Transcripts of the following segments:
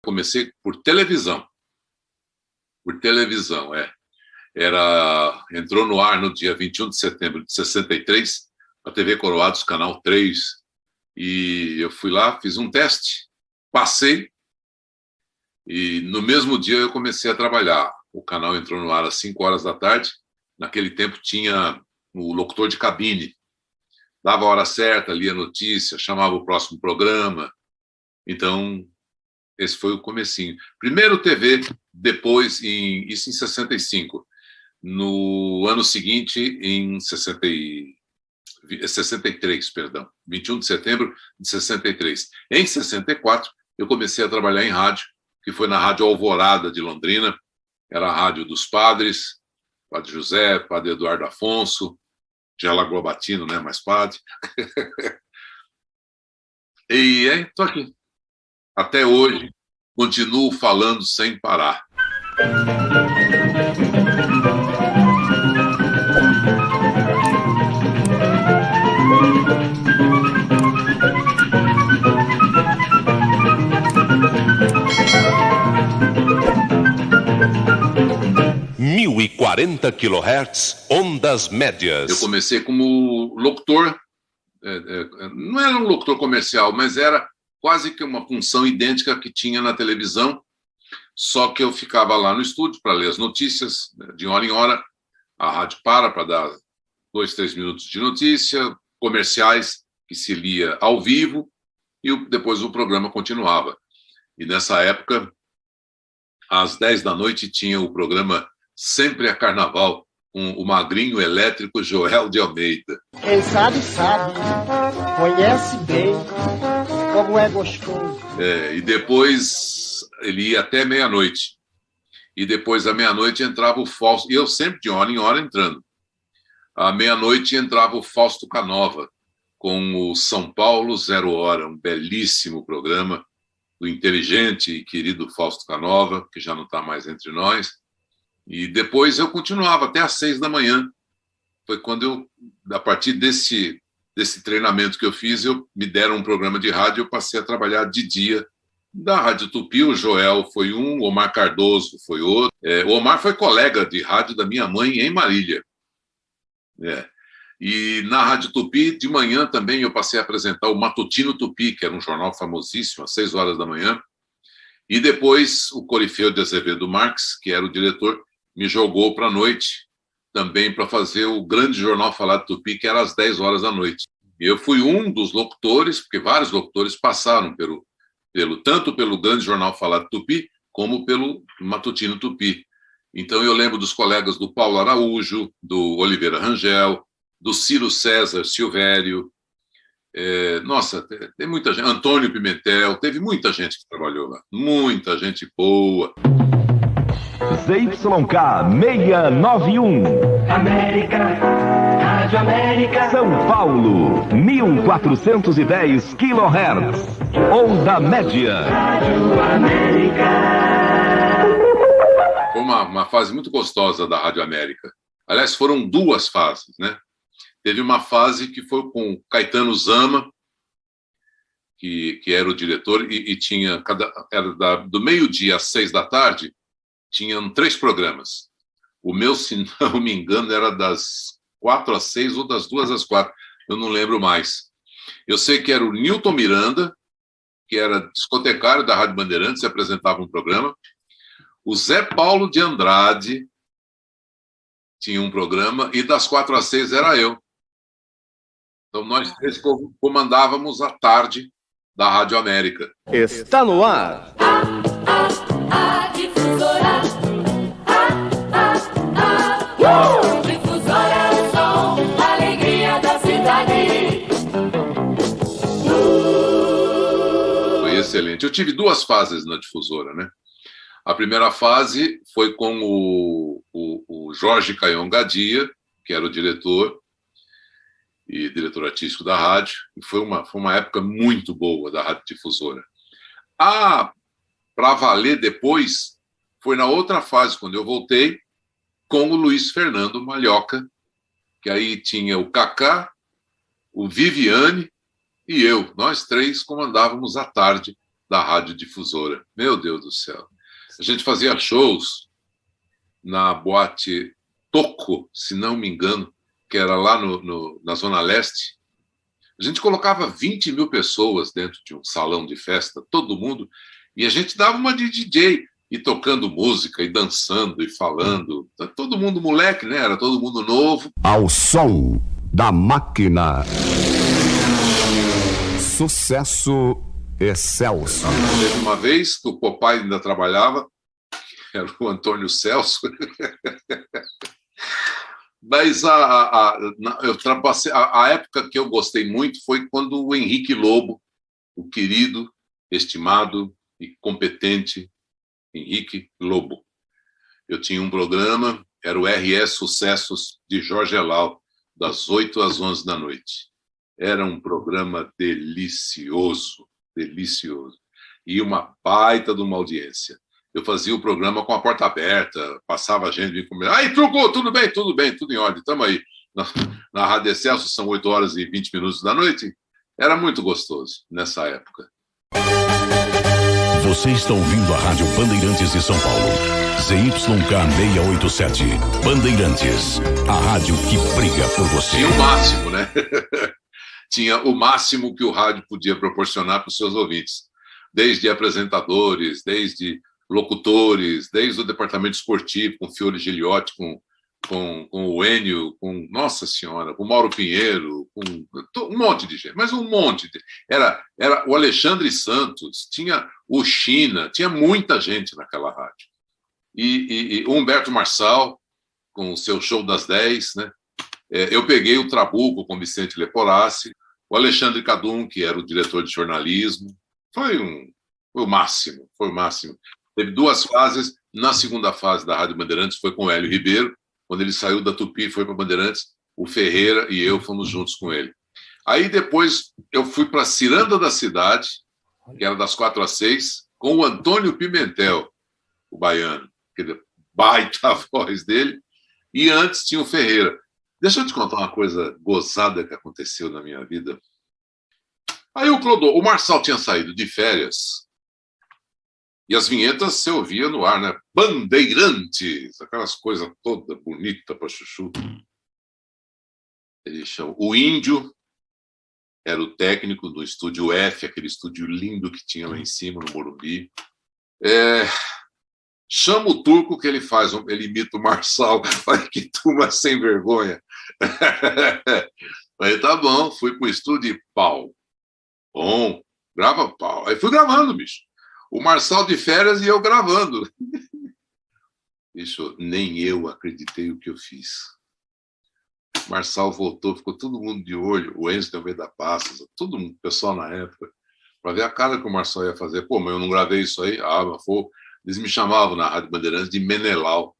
Comecei por televisão. Entrou no ar no dia 21 de setembro de 63, a TV Coroados, Canal 3, e eu fui lá, fiz um teste, passei, e no mesmo dia eu comecei a trabalhar. O canal entrou no ar às 5 horas da tarde, naquele tempo tinha o locutor de cabine, dava a hora certa, lia a notícia, chamava o próximo programa. Então, esse foi o comecinho. Primeiro TV, depois, isso em 65. No ano seguinte, em 63, perdão, 21 de setembro de 63. Em 64, eu comecei a trabalhar em rádio, que foi na Rádio Alvorada de Londrina. Era a rádio dos padres, Padre José, Padre Eduardo Afonso, já Laglobatino, né, mais padre. E estou aqui. Até hoje, continuo falando sem parar. kHz, ondas médias. Eu comecei como locutor, não era um locutor comercial, mas era quase que uma função idêntica que tinha na televisão, só que eu ficava lá no estúdio para ler as notícias, de hora em hora, a rádio para dar 2, 3 minutos de notícia, comerciais que se lia ao vivo, e depois o programa continuava. E nessa época, às 10 da noite, tinha o programa Sempre a Carnaval, com o magrinho elétrico Joel de Almeida. Quem sabe, sabe, conhece bem como é gostoso. E depois ele ia até meia-noite. E depois da meia-noite entrava o Fausto, e eu sempre de hora em hora entrando. À meia-noite entrava o Fausto Canova, com o São Paulo 0 Hora, um belíssimo programa do inteligente e querido Fausto Canova, que já não está mais entre nós. E depois eu continuava até às 6 da manhã. Foi quando a partir desse treinamento que eu fiz, me deram um programa de rádio, eu passei a trabalhar de dia. Da Rádio Tupi, o Joel foi um, o Omar Cardoso foi outro. O Omar foi colega de rádio da minha mãe em Marília. E na Rádio Tupi, de manhã também, eu passei a apresentar o Matutino Tupi, que era um jornal famosíssimo, às 6 horas da manhã. E depois o Corifeu de Azevedo Marques, que era o diretor, me jogou para a noite, também para fazer o grande jornal Falado Tupi, que era às 10 horas da noite. E eu fui um dos locutores, porque vários locutores passaram tanto pelo grande jornal Falado Tupi, como pelo Matutino Tupi. Então eu lembro dos colegas do Paulo Araújo, do Oliveira Rangel, do Ciro César Silvério, nossa, tem muita gente, Antônio Pimentel, teve muita gente que trabalhou lá, muita gente boa. ZYK 691. América, Rádio América. São Paulo, 1410 kHz. Onda média. Rádio América. Foi uma fase muito gostosa da Rádio América. Aliás, foram 2 fases, né? Teve uma fase que foi com Caetano Zama, que era o diretor, e tinha do meio-dia às 6 da tarde, tinham 3 programas. O meu, se não me engano, era das 4 às 6 ou das 2 às 4. Eu não lembro mais. Eu sei que era o Newton Miranda, que era discotecário da Rádio Bandeirantes, e apresentava um programa. O Zé Paulo de Andrade tinha um programa, e das 4 às 6 era eu. Então, nós 3 comandávamos a tarde da Rádio América. Está no ar. A difusora. Difusora é o som, a alegria da cidade. Foi excelente. Eu tive 2 fases na difusora, né? A primeira fase foi com o Jorge Caion Gadia, que era o diretor e diretor artístico da rádio, e foi uma época muito boa da Rádio Difusora. Para valer depois, foi na outra fase, quando eu voltei, com o Luiz Fernando Malhoca, que aí tinha o Cacá, o Viviane e eu. Nós 3 comandávamos à tarde da radiodifusora. Meu Deus do céu. A gente fazia shows na boate Toco, se não me engano, que era lá na Zona Leste. A gente colocava 20 mil pessoas dentro de um salão de festa, todo mundo, e a gente dava uma de DJ, e tocando música, e dançando, e falando. Todo mundo moleque, né? Era todo mundo novo. Ao som da máquina. Sucesso excelso. Teve uma vez que o Popeye ainda trabalhava, que era o Antônio Celso. Mas a época que eu gostei muito foi quando o Henrique Lobo, o querido, estimado e competente Henrique Lobo. Eu tinha um programa, era o RS Sucessos de Jorge Elal, das 8 às 11 da noite. Era um programa delicioso, delicioso. E uma baita de uma audiência. Eu fazia o programa com a porta aberta, passava a gente, vinha comer. Aí, Truco, tudo bem, tudo em ordem, estamos aí. Na Rádio Excelsior, são 8 horas e 20 minutos da noite. Era muito gostoso nessa época. Você está ouvindo a Rádio Bandeirantes de São Paulo. ZYK 687. Bandeirantes, a rádio que briga por você. Tinha o máximo, né? Tinha o máximo que o rádio podia proporcionar para os seus ouvintes. Desde apresentadores, desde locutores, desde o departamento esportivo, com Fiore Giliotti, com o Enio, com Nossa Senhora, com o Mauro Pinheiro, com um monte de gente, mas um monte. Era o Alexandre Santos, tinha o China, tinha muita gente naquela rádio. E o Humberto Marçal, com o seu Show das 10, né? Eu peguei o Trabuco com Vicente Leporassi, o Alexandre Cadum, que era o diretor de jornalismo. Foi o máximo, foi o máximo. Teve 2 fases. Na segunda fase da Rádio Bandeirantes foi com o Hélio Ribeiro. Quando ele saiu da Tupi e foi para Bandeirantes, o Ferreira e eu fomos juntos com ele. Aí depois eu fui para a Ciranda da Cidade, que era das 4 às 6, com o Antônio Pimentel, o baiano, aquele baita voz dele, e antes tinha o Ferreira. Deixa eu te contar uma coisa gozada que aconteceu na minha vida. Aí o Marçal tinha saído de férias, e as vinhetas você ouvia no ar, né? Bandeirantes, aquelas coisas todas bonitas para chuchu. Ele chama. O Índio era o técnico do Estúdio F, aquele estúdio lindo que tinha lá em cima, no Morumbi. Chama o Turco que ele faz, ele imita o Marçal. Olha que turma sem vergonha. Aí tá bom, fui pro estúdio e pau. Bom, grava pau. Aí fui gravando, bicho. O Marçal de férias e eu gravando. Bicho, nem eu acreditei o que eu fiz. O Marçal voltou, ficou todo mundo de olho, o Enzo também da Passos, todo mundo, pessoal na época, para ver a cara que o Marçal ia fazer. Pô, mas eu não gravei isso aí? Mas foi. Eles me chamavam na Rádio Bandeirantes de Menelau.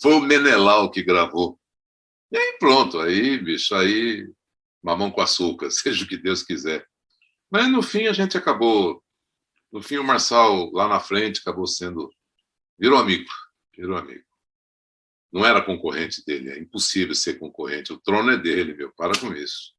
Foi o Menelau que gravou. E aí pronto, aí, bicho, aí mamão com açúcar, seja o que Deus quiser. Mas no fim a gente acabou, no fim o Marçal lá na frente acabou sendo, virou amigo. Não era concorrente dele, é impossível ser concorrente, o trono é dele, meu, para com isso.